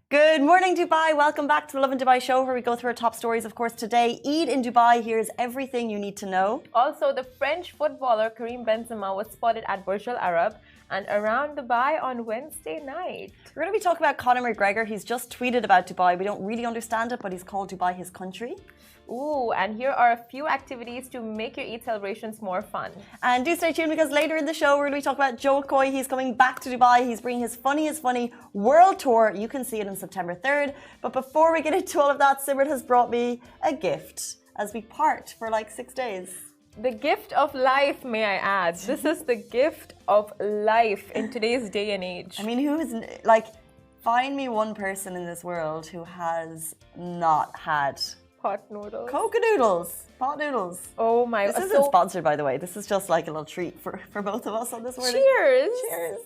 Good morning, Dubai. Welcome back to the Lovin Dubai show, where we go through our top stories. Of course, today, Eid in Dubai. Here's everything you need to know. Also, the French footballer Karim Benzema was spotted at Burj Al Arab and around Dubai on Wednesday night. We're going to be talking about Conor McGregor. He's just tweeted about Dubai. We don't really understand it, but he's called Dubai his country. Ooh, and here are a few activities to make your Eid celebrations more fun. And do stay tuned, because later in the show, we're going to be talking about Joe Coy. He's coming back to Dubai. He's bringing his funny world tour. You can see it on September 3rd. But before we get into all of that, Simran has brought me a gift as we part for like 6 days. The gift of life, may I add. This is the gift of life in today's day and age. I mean, who is, like, find me one person in this world who has not had pot noodles. Coca noodles. Pot noodles. Oh my God. This isn't sponsored, by the way. This is just like a little treat for both of us on this morning. Cheers. Cheers.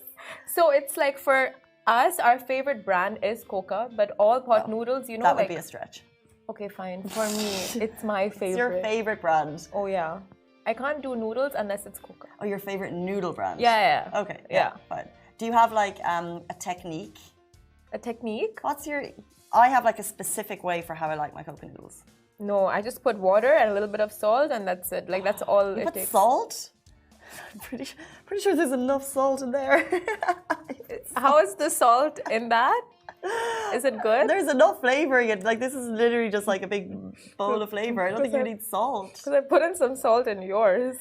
So it's like, for us, our favorite brand is Coca, but all pot noodles, you know, that would be a stretch. Okay, fine. For me, it's my favorite. It's your favorite brand. Oh yeah. I can't do noodles unless it's Coca. Oh, your favorite noodle brand? Yeah. Okay. Yeah. Fine. Do you have like a technique? A technique? What's your... I have like a specific way for how I like my Coca noodles. No, I just put water and a little bit of salt, and that's it. Like, that's all you it put takes. Salt? I'm pretty sure there's enough salt in there. How is the salt in that? Is it good? There's enough flavoring it. Like, this is literally just like a big bowl of flavor. I don't think you need salt. Because I put in some salt in yours.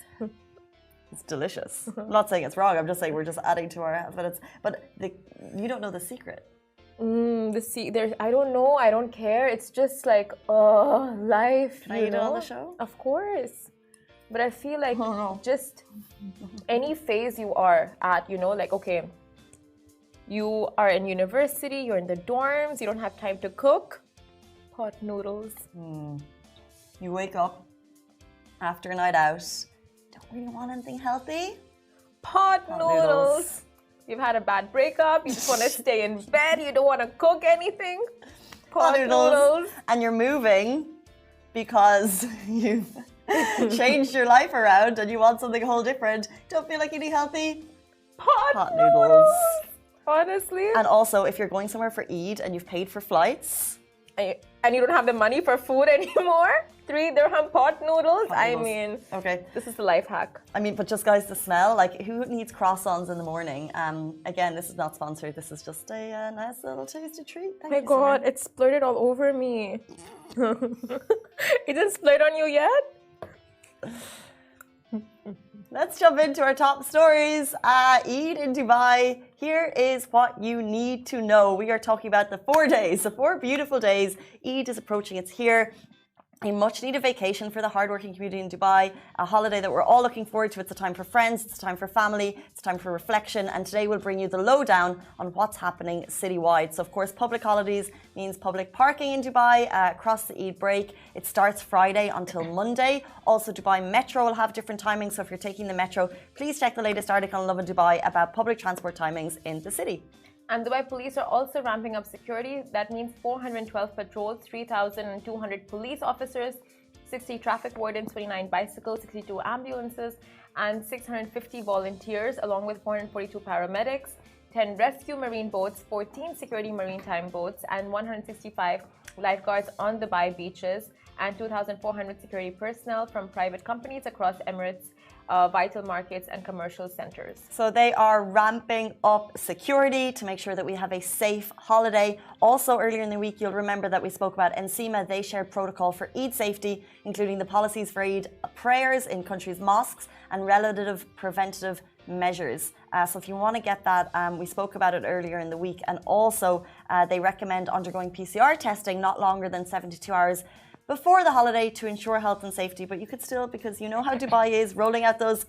It's delicious. I'm not saying it's wrong. I'm just saying we're just adding to our... But you don't know the secret. I don't know. I don't care. It's just like, life. Can I eat it on the show? Of course. But I feel like just any phase you are at, you know, like, okay, you are in university, you're in the dorms, you don't have time to cook. Pot noodles. You wake up after a night out, don't really want anything healthy. Pot noodles. You've had a bad breakup, you just want to stay in bed, you don't want to cook anything. Pot noodles. And you're moving because you've changed your life around and you want something whole different. Don't feel like eating healthy. Pot noodles. Honestly. And also, if you're going somewhere for Eid and you've paid for flights, and you don't have the money for food anymore, 3 dirham pot noodles. I mean, okay, this is the life hack. I mean, but just guys, the smell, like, who needs croissants in the morning? Again, this is not sponsored. This is just a nice little tasty treat. Thank you, God, it splurted all over me. It didn't splurt on you yet? Let's jump into our top stories. Eid in Dubai. Here is what you need to know. We are talking about the 4 days, the 4 beautiful days. Eid is approaching. It's here. A much-needed vacation for the hardworking community in Dubai, a holiday that we're all looking forward to. It's a time for friends, it's a time for family, it's a time for reflection, and today we'll bring you the lowdown on what's happening citywide. So, of course, public holidays means public parking in Dubai across the Eid break. It starts Friday until Monday. Also, Dubai Metro will have different timings, so if you're taking the Metro, please check the latest article on Lovin Dubai about public transport timings in the city. And Dubai police are also ramping up security. That means 412 patrols, 3,200 police officers, 60 traffic wardens, 29 bicycles, 62 ambulances, and 650 volunteers, along with 442 paramedics, 10 rescue marine boats, 14 security maritime boats, and 165 lifeguards on Dubai beaches, and 2,400 security personnel from private companies across Emirates, vital markets and commercial centers. So they are ramping up security to make sure that we have a safe holiday. Also, earlier in the week, you'll remember that we spoke about NCEMA. They shared protocol for Eid safety, including the policies for Eid prayers in countries' mosques and relative preventative measures. So if you want to get that, we spoke about it earlier in the week. And also, they recommend undergoing PCR testing not longer than 72 hours before the holiday to ensure health and safety. But you could still, because you know how Dubai is, rolling out those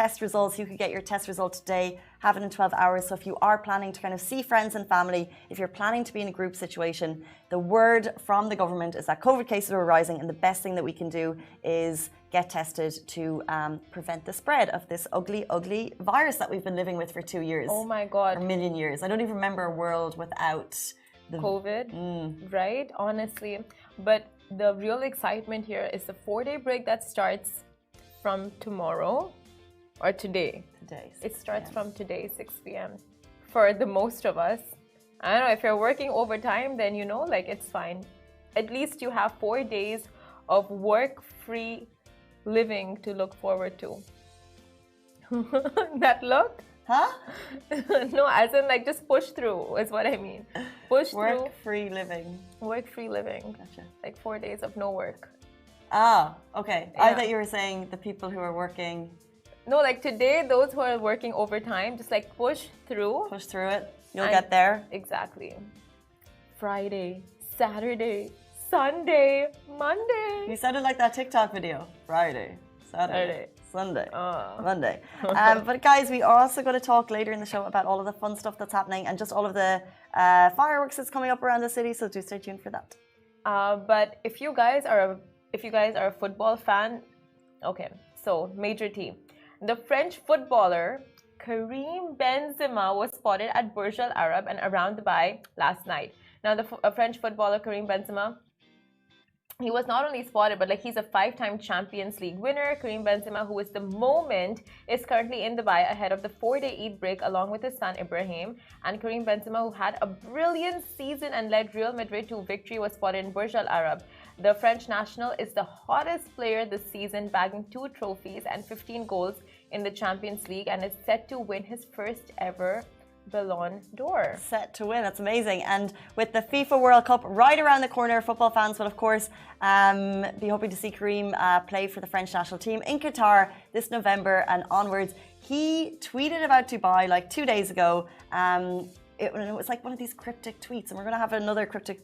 test results. You could get your test result today, have it in 12 hours. So if you are planning to kind of see friends and family, if you're planning to be in a group situation, the word from the government is that COVID cases are rising, and the best thing that we can do is get tested to prevent the spread of this ugly, ugly virus that we've been living with for 2 years. Oh my God. Or a million years. I don't even remember a world without the COVID, right? Honestly. But the real excitement here is the 4-day break that starts from tomorrow or today. It starts from today, 6 p.m. For the most of us. I don't know, if you're working overtime, then you know, like, it's fine. At least you have 4 days of work-free living to look forward to. That look? Huh? No, as in, like, just push through is what I mean. Push through. Work-free living. Work-free living. Gotcha. Like 4 days of no work. Ah, okay. Yeah. I thought you were saying the people who are working. No, like today, those who are working overtime, just like push through. Push through it. You'll get there. Exactly. Friday, Saturday, Sunday, Monday. You sounded like that TikTok video. Friday, Saturday, Sunday, Monday. But guys, we are also going to talk later in the show about all of the fun stuff that's happening and just all of the fireworks that's coming up around the city. So do stay tuned for that. But if you guys are a football fan, okay. So major team, the French footballer Karim Benzema was spotted at Burj Al Arab and around Dubai last night. Now, the French footballer Karim Benzema, he was not only spotted, but like he's a 5-time Champions League winner. Karim Benzema, who is the moment, is currently in Dubai ahead of the 4-day Eid break along with his son Ibrahim. And Karim Benzema, who had a brilliant season and led Real Madrid to victory, was spotted in Burj Al Arab. The French national is the hottest player this season, bagging 2 trophies and 15 goals in the Champions League, and is set to win his first ever Ballon d'Or. Set to win. That's amazing. And with the FIFA World Cup right around the corner, football fans will, of course, be hoping to see Karim play for the French national team in Qatar this November and onwards. He tweeted about Dubai like 2 days ago. It was like one of these cryptic tweets, and we're going to have another cryptic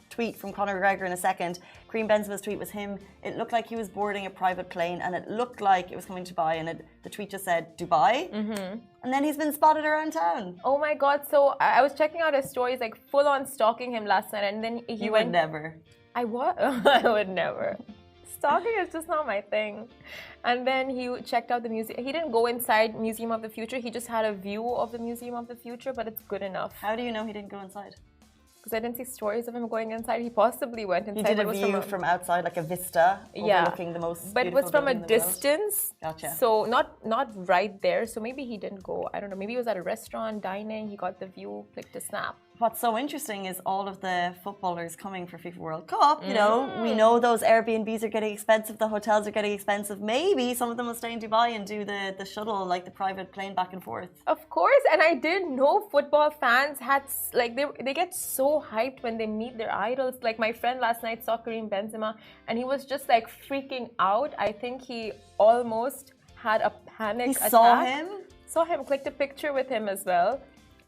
tweet from Conor McGregor in a second. Karim Benzema's tweet was him. It looked like he was boarding a private plane, and it looked like it was coming to Dubai, and the tweet just said Dubai. And then he's been spotted around town. Oh my God. So I was checking out his stories, like full on stalking him last night, and then he You went... would never. I what? I would never. Stalking is just not my thing. And then he checked out the museum. He didn't go inside Museum of the Future. He just had a view of the Museum of the Future, but it's good enough. How do you know he didn't go inside? Because I didn't see stories of him going inside. He possibly went inside. He did a view from outside, like a vista, overlooking the most but it was from a distance. Gotcha. So not right there. So maybe he didn't go. I don't know. Maybe he was at a restaurant dining. He got the view, clicked a snap. What's so interesting is all of the footballers coming for FIFA World Cup. You know, we know those Airbnbs are getting expensive. The hotels are getting expensive. Maybe some of them will stay in Dubai and do the shuttle, like the private plane back and forth. Of course. And I didn't know football fans had, like, they get so hyped when they meet their idols. Like, my friend last night saw Karim Benzema and he was just like freaking out. I think he almost had a panic attack. Saw him, clicked a picture with him as well.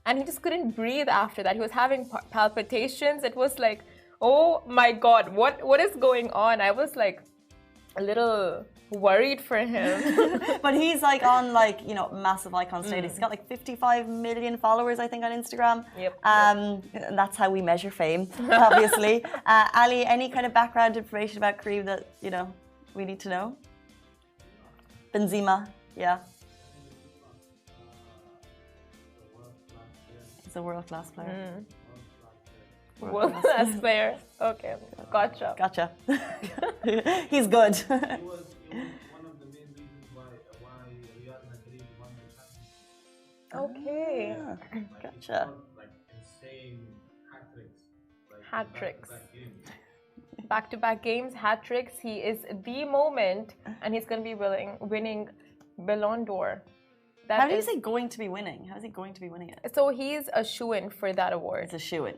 And he just couldn't breathe after that. He was having palpitations. It was like, oh my God, what is going on? I was like a little worried for him. But he's like on like, you know, massive icon status. He's got like 55 million followers, I think, on Instagram. Yep. And that's how we measure fame, obviously. Ali, any kind of background information about Karim that, you know, we need to know? Benzema, yeah. He's a world-class player. World-class player. Okay, gotcha. He's good. He was one of the main reasons why Real Madrid won the championship. Okay. Gotcha. Like insane Hat tricks. Back-to-back games, hat tricks. He is the moment, and he's going to be winning Ballon d'Or. How do you say going to be winning? How is he going to be winning it? So he's a shoo-in for that award. It's a shoo-in.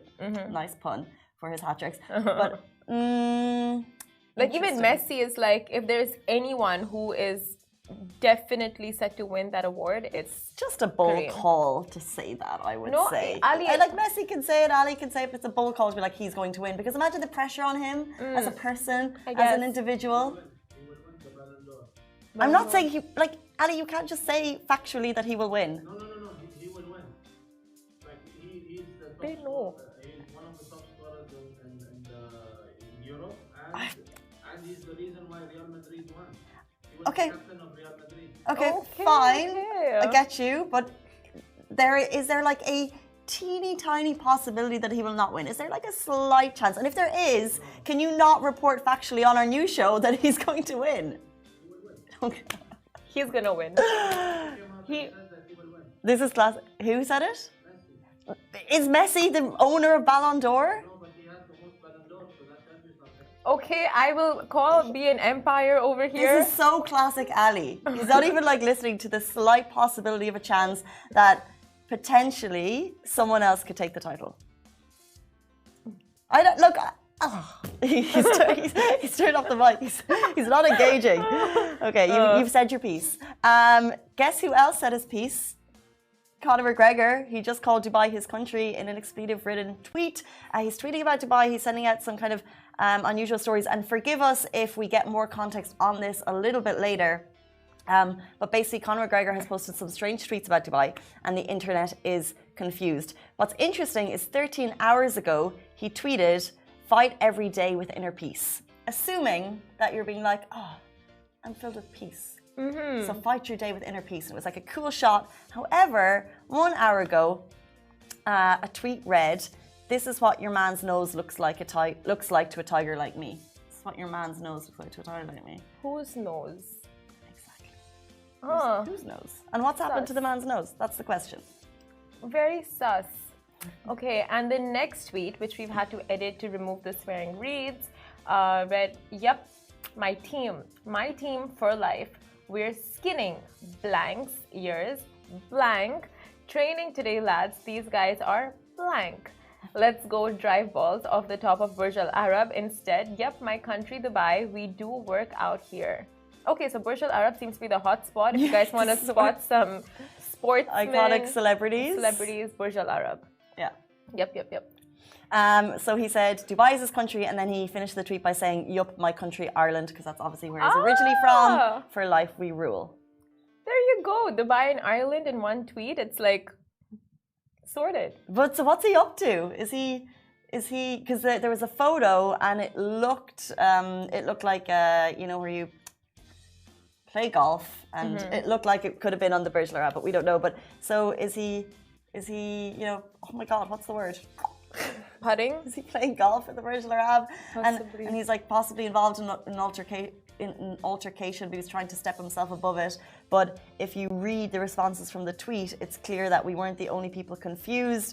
Nice pun for his hat tricks. But like even Messi is like, if there's anyone who is definitely set to win that award, it's Just a bold Karim. call to say that, I would No, say. Ali- Like Messi can say it, Ali can say it, but it's a bold call to be like he's going to win. Because imagine the pressure on him as a person, I as guess. an individual. He will win the Ballon d'Or. I'm not saying he, like, Ali, you can't just say factually that he will win. No. He will win. Like he's the top They know. He's one of the top scorers in Europe, and he's the reason why Real Madrid won. He was Okay. the captain of Real Madrid. Okay, Okay, fine. okay. I get you, but is there like a teeny tiny possibility that he will not win? Is there like a slight chance? And if there is, can you not report factually on our new show that he's going to win? Okay. He's gonna win. He Says that he will win. This is class. Who said it? Messi. Is Messi the owner of Ballon d'Or? No, but he has the most Ballon d'Or, so that tells you something. okay. I will be an empire over here. This is so classic Ali. He's not even like listening to the slight possibility of a chance that potentially someone else could take the title. I don't look. He's turned off the mic. He's not engaging. Okay, you've said your piece. Guess who else said his piece? Conor McGregor. He just called Dubai his country in an expletive-ridden tweet. He's tweeting about Dubai. He's sending out some kind of unusual stories. And forgive us if we get more context on this a little bit later. But basically, Conor McGregor has posted some strange tweets about Dubai, and the internet is confused. What's interesting is 13 hours ago, he tweeted, "Fight every day with inner peace," assuming that you're being like, "Oh, I'm filled with peace." So fight your day with inner peace. And it was like a cool shot. However, 1 hour ago, a tweet read, "This is what your man's nose looks like to a tiger like me." This is what your man's nose looks like to a tiger like me. Whose nose? Exactly. Oh, Whose nose? And what's happened to the man's nose? That's the question. very sus. Okay, and the next tweet, which we've had to edit to remove the swearing, read, "Yep, my team for life. We're skinning blanks ears blank. Training today, lads. These guys are blank. Let's go drive balls off the top of Burj Al Arab instead. Yep, my country, Dubai. We do work out here." Okay, so Burj Al Arab seems to be the hot spot. If you guys want to spot some sportsmen, Iconic celebrities. Burj Al Arab. Yeah. Yep. So he said Dubai is his country, and then he finished the tweet by saying, "Yup, my country, Ireland," because that's obviously where he's originally from. For life we rule. There you go. Dubai and Ireland in one tweet. It's like sorted. But so what's he up to? Is he? Because there was a photo, and it looked like where you play golf, and it looked like it could have been on the Burj Al Arab, but we don't know. But so is he? Oh my God, what's the word? Putting? Is he playing golf at the Burj Al Arab? Possibly. And he's like possibly involved in an altercation, but he's trying to step himself above it. But if you read the responses from the tweet, it's clear that we weren't the only people confused.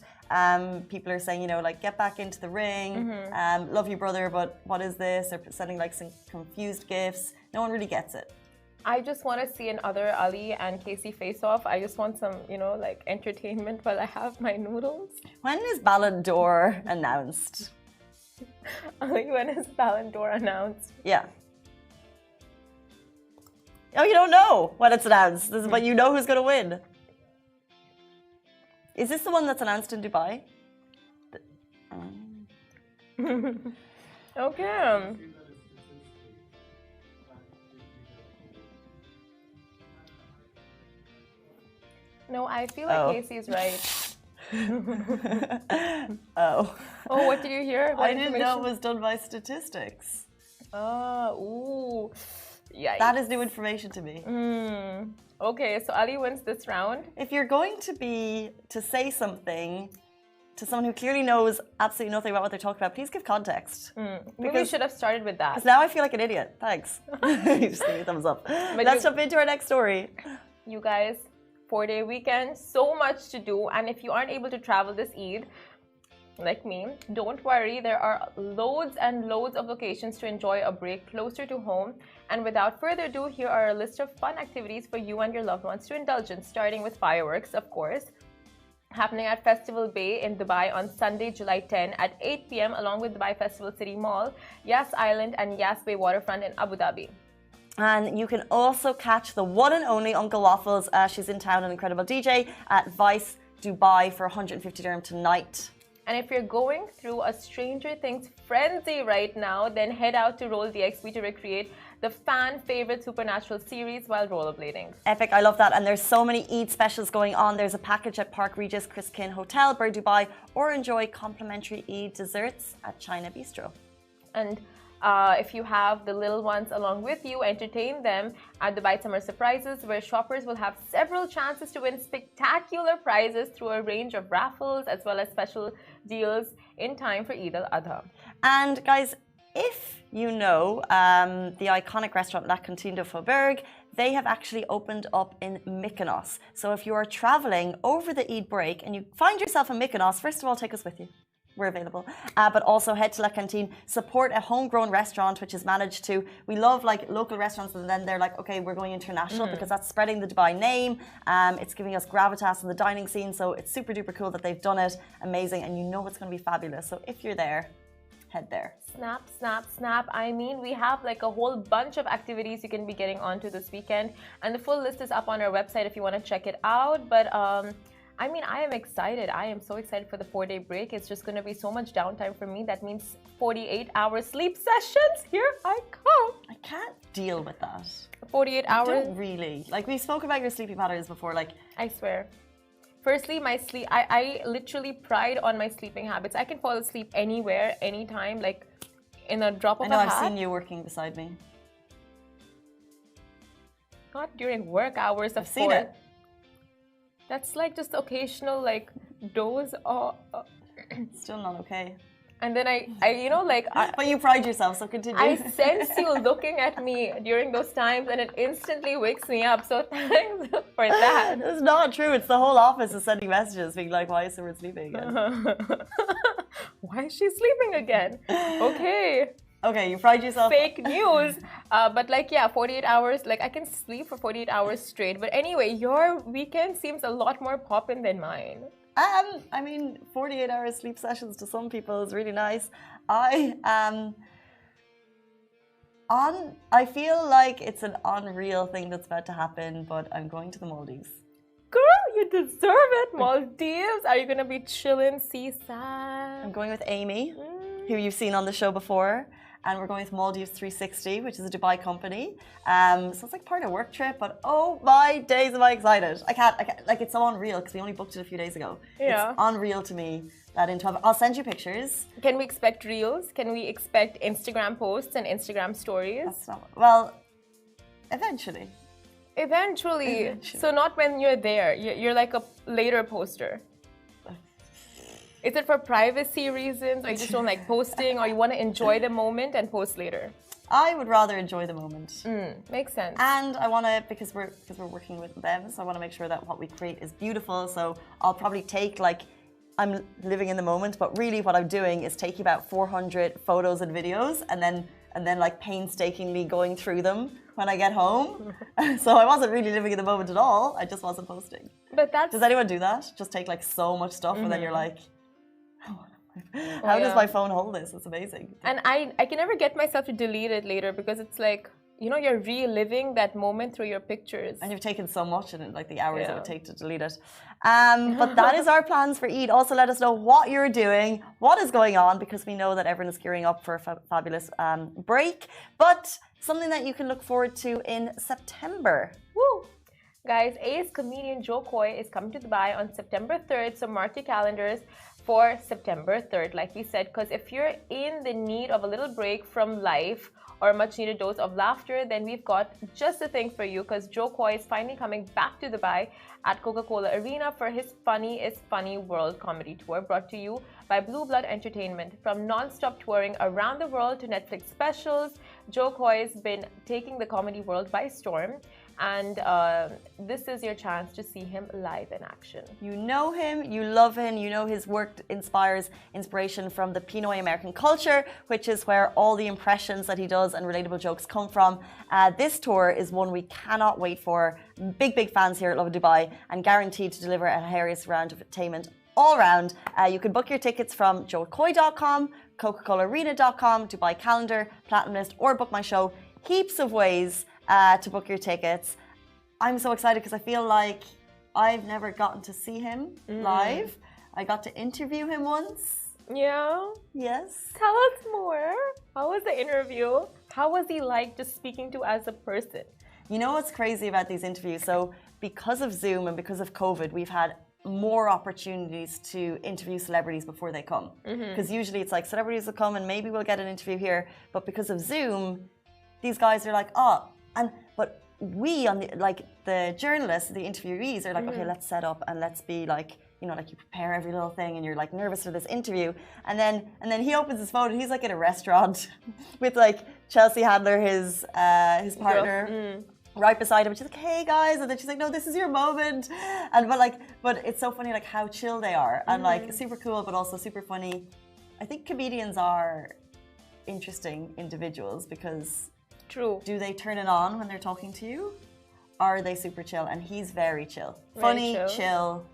People are saying, like, get back into the ring, love you, brother, but what is this? They're sending like some confused gifs. No one really gets it. I just want to see another Ali and Casey face-off. I just want some, like entertainment while I have my noodles. When is Ballon d'Or announced? Ali, when is Ballon d'Or announced? Yeah. Oh, you don't know when it's announced, but you know who's going to win. Is this the one that's announced in Dubai? Okay. No, I feel like Casey is right. Oh, what did you hear? What I didn't know it was done by statistics. Ooh. Yikes. That is new information to me. Okay, so Ali wins this round. If you're going to say something to someone who clearly knows absolutely nothing about what they're talking about, please give context. Maybe we should have started with that. Because now I feel like an idiot. Thanks. Just give me a thumbs up. Let's jump into our next story. You guys, 4-day weekend, so much to do. And if you aren't able to travel this Eid, like me, don't worry. There are loads and loads of locations to enjoy a break closer to home. And without further ado, here are a list of fun activities for you and your loved ones to indulge in, starting with fireworks, of course, happening at Festival Bay in Dubai on Sunday, July 10 at 8 p.m. along with Dubai Festival City Mall, Yas Island and Yas Bay Waterfront in Abu Dhabi. And you can also catch the one and only Uncle Waffles. She's in town, an incredible DJ at Vice Dubai for 150 dirham tonight. And if you're going through a Stranger Things frenzy right now, then head out to Roll DXB to recreate the fan favorite Supernatural series while rollerblading. Epic, I love that. And there's so many Eid specials going on. There's a package at Park Regis, Criskin Hotel, Bird Dubai, or enjoy complimentary Eid desserts at China Bistro. And if you have the little ones along with you, entertain them at Dubai Summer Surprises, where shoppers will have several chances to win spectacular prizes through a range of raffles as well as special deals in time for Eid al-Adha. And guys, if you know the iconic restaurant La Cantine de Faubourg, they have actually opened up in Mykonos. So if you are traveling over the Eid break and you find yourself in Mykonos, first of all, take us with you. We're available. But also head to La Cantine, support a homegrown restaurant, which is managed to, we love like local restaurants, and then they're like, okay, we're going international because that's spreading the Dubai name. It's giving us gravitas in the dining scene. So it's super duper cool that they've done it. Amazing. And you know it's going to be fabulous. So if you're there, head there. Snap, snap, snap. I mean, we have like a whole bunch of activities you can be getting onto this weekend. And the full list is up on our website if you want to check it out. But I mean, I am excited. I am so excited for the 4-day break. It's just going to be so much downtime for me. That means 48-hour sleep sessions. Here I come. I can't deal with that. 48 hours? I don't really. Like, we spoke about your sleeping patterns before. Like, I swear. Firstly, my sleep, I literally pride on my sleeping habits. I can fall asleep anywhere, anytime, like in a drop of a hat. I know, I've seen you working beside me. Not during work hours, I've seen it. That's like just occasional like doze or still not okay. And then I you know, like but you pride yourself, so continue. I sense you looking at me during those times, and it instantly wakes me up. So thanks for that. It's not true. It's the whole office is sending messages being like, "Why is someone sleeping again? Why is she sleeping again?" Okay. Okay, you pride yourself. Fake news. But like, yeah, 48 hours. Like, I can sleep for 48 hours straight. But anyway, your weekend seems a lot more poppin' than mine. I mean, 48-hour sleep sessions to some people is really nice. I feel like it's an unreal thing that's about to happen, but I'm going to the Maldives. Girl, you deserve it. Maldives. Are you going to be chilling seaside? I'm going with Amy, who you've seen on the show before. And we're going with Maldives 360, which is a Dubai company. So it's like part of a work trip, but oh my days, am I excited. I can't like, it's so unreal because we only booked it a few days ago. Yeah. It's unreal to me that in 12, I'll send you pictures. Can we expect reels? Can we expect Instagram posts and Instagram stories? That's not, well, eventually. Eventually. So not when you're there. You're like a later poster. Is it for privacy reasons, or you just don't like posting, or you want to enjoy the moment and post later? I would rather enjoy the moment. Makes sense. And I want to, because we're working with them, so I want to make sure that what we create is beautiful. So I'll probably take like, I'm living in the moment, but really what I'm doing is taking about 400 photos and videos, and then like painstakingly going through them when I get home. So I wasn't really living in the moment at all. I just wasn't posting. But that's... Does anyone do that? Just take like so much stuff and then you're like, how does my phone hold this? It's amazing. And I can never get myself to delete it later because it's like, you know, you're reliving that moment through your pictures. And you've taken so much in it, like the hours it would take to delete it. But that is our plans for Eid. Also, let us know what you're doing, what is going on, because we know that everyone is gearing up for a fabulous break. But something that you can look forward to in September. Woo! Guys, ace comedian Joe Coy is coming to Dubai on September 3rd, so mark your calendars for September 3rd, like we said, because if you're in the need of a little break from life or a much needed dose of laughter, then we've got just the thing for you, because Joe Coy is finally coming back to Dubai at Coca-Cola Arena for his Funny is Funny World Comedy Tour, brought to you by Blue Blood Entertainment. From non-stop touring around the world to Netflix specials, Joe Coy has been taking the comedy world by storm. And this is your chance to see him live in action. You know him, you love him, you know his work inspires inspiration from the Pinoy American culture, which is where all the impressions that he does and relatable jokes come from. This tour is one we cannot wait for. Big fans here at Lovin Dubai, and guaranteed to deliver a hilarious round of entertainment all round. You can book your tickets from joecoy.com, coca-colaarena.com, Dubai Calendar, Platinum List, or book my show. Heaps of ways to book your tickets. I'm so excited because I feel like I've never gotten to see him live. I got to interview him once. Yeah. Yes. Tell us more. How was the interview? How was he like just speaking to as a person? You know what's crazy about these interviews? So because of Zoom and because of COVID, we've had more opportunities to interview celebrities before they come. Because usually it's like celebrities will come and maybe we'll get an interview here. But because of Zoom, these guys are like, but we on the journalists, the interviewees are like, okay, let's set up and let's be like, you know, like you prepare every little thing and you're like nervous for this interview. And then he opens his phone and he's like in a restaurant with like Chelsea Handler, his partner, right beside him. And she's like, hey guys. And then she's like, no, this is your moment. And but it's so funny like how chill they are and like super cool, but also super funny. I think comedians are interesting individuals because True. Do they turn it on when they're talking to you? Are they super chill? And he's very chill. Funny, chill.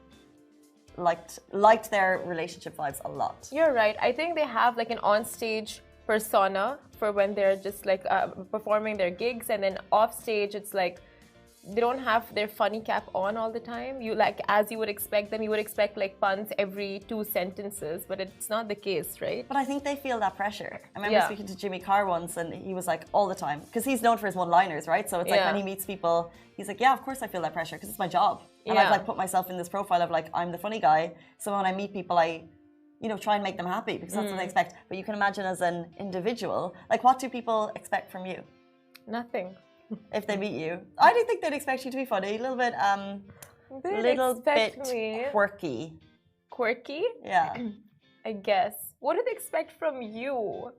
Liked their relationship vibes a lot. You're right. I think they have like an on-stage persona for when they're just like performing their gigs, and then off stage it's like they don't have their funny cap on all the time. You like, as you would expect them, you would expect like puns every 2 sentences, but it's not the case, right? But I think they feel that pressure. I remember speaking to Jimmy Carr once and he was like all the time, because he's known for his one-liners, right? So it's like when he meets people, he's like, yeah, of course I feel that pressure because it's my job. And I've like put myself in this profile of like, I'm the funny guy. So when I meet people, I, you know, try and make them happy because that's what they expect. But you can imagine as an individual, like what do people expect from you? Nothing. If they meet you, I do think they'd expect you to be funny, a little bit, quirky. Quirky? Yeah. I guess. What do they expect from you?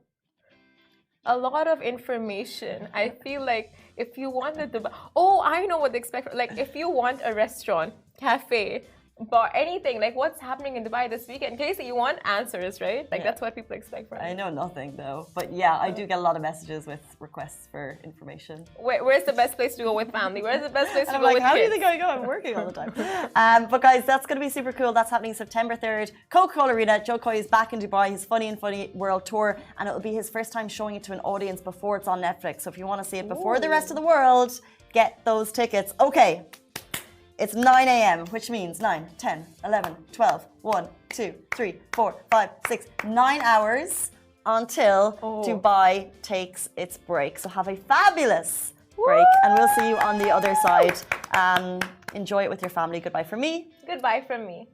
A lot of information. I feel like if you want the Dubai, I know what they expect. Like if you want a restaurant, cafe, bar, anything, like what's happening in Dubai this weekend. Casey, you want answers, right? Like that's what people expect from you. I know nothing though, but yeah, I do get a lot of messages with requests for information. Where's the best place to go with family? Where's the best place to go with how kids? do you think I go? I'm working all the time. But guys, that's going to be super cool. That's happening September 3rd. Coca-Cola Arena. Joe Coy is back in Dubai. His Funny and Funny World Tour, and it will be his first time showing it to an audience before it's on Netflix. So if you want to see it before the rest of the world, get those tickets. Okay. It's 9 a.m., which means 9, 10, 11, 12, 1, 2, 3, 4, 5, 6, 9 hours until Dubai takes its break. So have a fabulous break, and we'll see you on the other side. Enjoy it with your family. Goodbye from me. Goodbye from me.